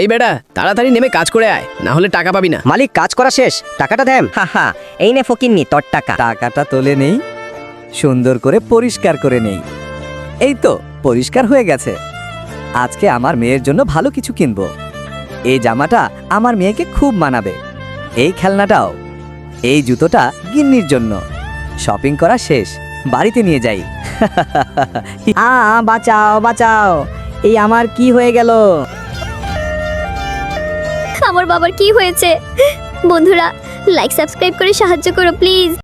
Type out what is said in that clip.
এই বেটা তাড়াতাড়ি নেমে কাজ করে আয়, না হলে টাকা পাবি না। মালিক কাজ করা শেষ, টাকাটা দেন। হা হা, এই নে ফকিন্নি তোর টাকা। টাকাটা তোলে নেই, সুন্দর করে পরিষ্কার করে নেই। এই তো পরিষ্কার হয়ে গেছে। আজকে আমার মেয়ের জন্য ভালো কিছু কিনবো। এই জামাটা আমার মেয়েকে খুব মানাবে, এই খেলনাটাও, এই জুতোটা গিন্নির জন্য। শপিং করা শেষ, বাড়িতে নিয়ে যাই। বাঁচাও বাঁচাও, এই আমার কি হয়ে গেল? আমার বাবার কি হয়েছে? বন্ধুরা লাইক সাবস্ক্রাইব করে সাহায্য করো প্লিজ।